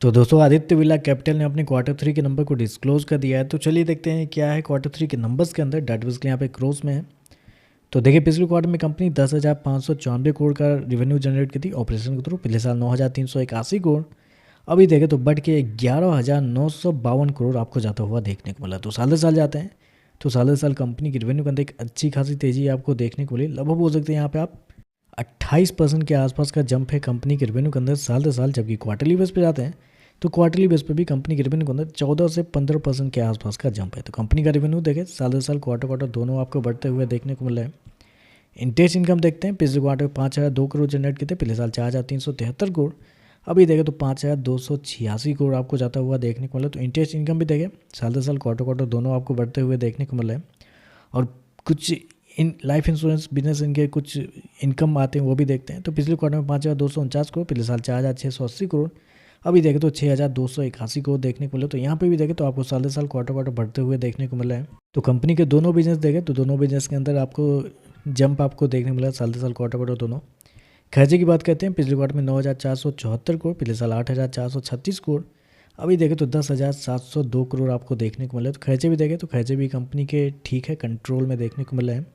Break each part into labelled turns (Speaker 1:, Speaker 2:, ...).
Speaker 1: तो दोस्तों आदित्य बिरला कैपिटल ने अपने क्वार्टर थ्री के नंबर को डिस्क्लोज कर दिया है। तो चलिए देखते हैं क्या है क्वार्टर थ्री के नंबर्स के अंदर। डेट बेसिकली यहाँ पे क्रोज में है। तो देखिए पिछले क्वार्टर में कंपनी 10,594 करोड़ का रिवेन्यू जनरेट की थी ऑपरेशन के थ्रू। पिछले साल 9,381 करोड़। अभी देखें तो बढ़ के 11,952 करोड़ आपको जाता हुआ देखने को मिला। तो साल दर साल जाते हैं तो साल दर साल कंपनी की रिवेन्यू के अंदर एक अच्छी खासी तेजी आपको देखने को मिली। लगभग बोल सकते हैं यहाँ पे आप 28% के आसपास का जंप है कंपनी के रिवेन्यू के अंदर साल दर साल। जबकि क्वार्टरली बेस पे जाते हैं तो क्वार्टरली बेस पे भी कंपनी के रिवेन्यू के अंदर 14 से 15% के आसपास का जंप है। तो कंपनी का रिवेन्यू देखें साल दर साल क्वार्टर क्वार्टर दोनों आपको बढ़ते हुए देखने को मिल रहा है। इंटरेस्ट इनकम देखते हैं, पिछले क्वार्टर में 5,002 करोड़ जनरेट किए थे, पिछले साल 4,373 करोड़। अभी देखें तो 5,286 करोड़ आपको जाता हुआ देखने को मिला। तो इंटरेस्ट इनकम भी देखें साल दर साल क्वार्टर क्वार्टर दोनों आपको बढ़ते हुए देखने को मिल रहा है। और कुछ इन लाइफ इंश्योरेंस बिजनेस इनके कुछ इनकम आते हैं वो भी देखते हैं। तो पिछले क्वार्टर में 5,249 करोड़, पिछले साल 4,680 करोड़। अभी देखें तो 6,281 करोड़ देखने को मिले। तो यहाँ पे भी देखें तो आपको साल दर साल क्वार्टर क्वार्टर बढ़ते हुए देखने को मिला है। तो कंपनी के दोनों बिजनेस देखें तो दोनों बिजनेस के अंदर आपको जंप आपको देखने को मिला साल दर साल क्वार्टर क्वार्टर दोनों। खर्चे की बात करते हैं, पिछले क्वार्टर में 9,474 करोड़, पिछले साल 8,436 करोड़। अभी देखें तो 10,702 करोड़ आपको देखने को मिला है। तो खर्चे भी देखें तो खर्चे भी कंपनी के ठीक है कंट्रोल में देखने को मिला है।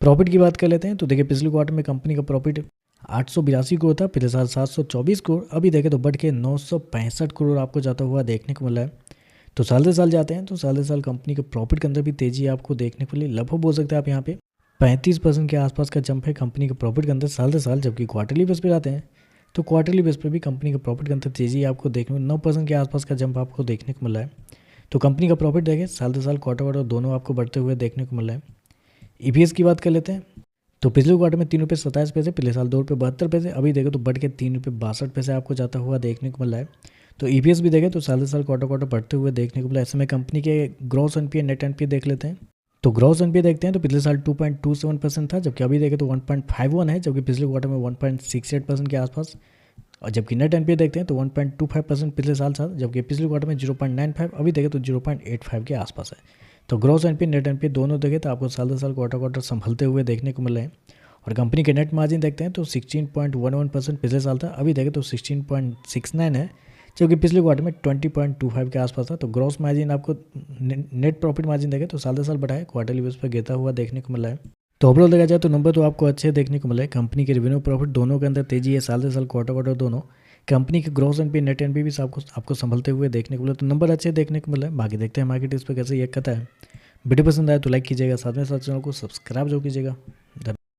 Speaker 1: प्रॉफिट की बात कर लेते हैं तो देखिए पिछले क्वार्टर में कंपनी का प्रॉफिट 882 करोड़ था, पिछले साल 724 करोड़। अभी देखें तो बढ़ के 965 करोड़ आपको जाता हुआ देखने को मिला है। तो साल दर साल जाते हैं तो साल दर साल कंपनी के प्रॉफिट के अंदर भी तेजी आपको देखने को मिली। लगभग बोल सकते हैं आप यहाँ पे 35% के आसपास का जंप है कंपनी के प्रॉफिट के अंदर साल दर साल। जबकि क्वार्टरली बेस पे जाते हैं तो क्वार्टरली बेस पे भी कंपनी के प्रॉफिट के अंदर तेजी आपको देखने को 9% के आसपास का जंप आपको देखने को मिला है। तो कंपनी का प्रॉफिट देखें साल दर साल क्वार्टर क्वार्टर दोनों आपको बढ़ते हुए देखने को मिला है। ईपीएस की बात कर लेते हैं तो पिछले क्वार्टर में 3 रुपये 27 पैसे, पिछले साल 2 रुपये 72 पैसे। अभी देखें तो बढ़ के 3 रुपये 62 पैसे आपको जाता हुआ देखने को मिला है। तो ईपीएस भी देखें तो साल दर साल क्वार्टर क्वार्टर बढ़ते हुए देखने को मिला। ऐसे में कंपनी के ग्रॉस एनपीए नेट एनपीए देख लेते हैं। तो ग्रॉस एनपीए देखते हैं तो पिछले साल 2.27% था, जबकि अभी देखें तो 1.51 है, जबकि पिछले क्वार्टर में 1.68% के आसपास। और जबकि नेट एनपीए देखते हैं तो 1.25% पिछले साल था, जबकि पिछले क्वार्टर में 0.95, अभी देखें तो 0.85 के आसपास है। तो ग्रॉस एनपीए नेट एनपीए दोनों देखें तो आपको साल दर साल क्वार्टर क्वार्टर संभलते हुए देखने को मिल रहे हैं। और कंपनी के नेट मार्जिन देखते हैं तो 16.11% पिछले साल था, अभी देखें तो 16.69 है, जबकि पिछले क्वार्टर में 20.25 के आसपास था। तो ग्रॉस मार्जिन आपको नेट प्रॉफिट मार्जिन देखें तो साल दर साल बढ़ा है, क्वार्टरली बेस पर गिरता हुआ देखने को मिला है। तो ओवरऑल देखा जाए तो नंबर तो आपको अच्छे देखने को मिले। कंपनी के रेवेन्यू प्रॉफिट दोनों के अंदर तेजी है साल दर साल क्वार्टर क्वार्टर दोनों। कंपनी के ग्रॉस एनपी नेट एनपी भी आपको संभलते हुए देखने को मिले। तो नंबर अच्छे देखने को मिले। बाकी देखते हैं मार्केट इस पर कैसे ये कहता है। वीडियो पसंद आए तो लाइक कीजिएगा, साथ में साथ चैनल को सब्सक्राइब जरूर कीजिएगा।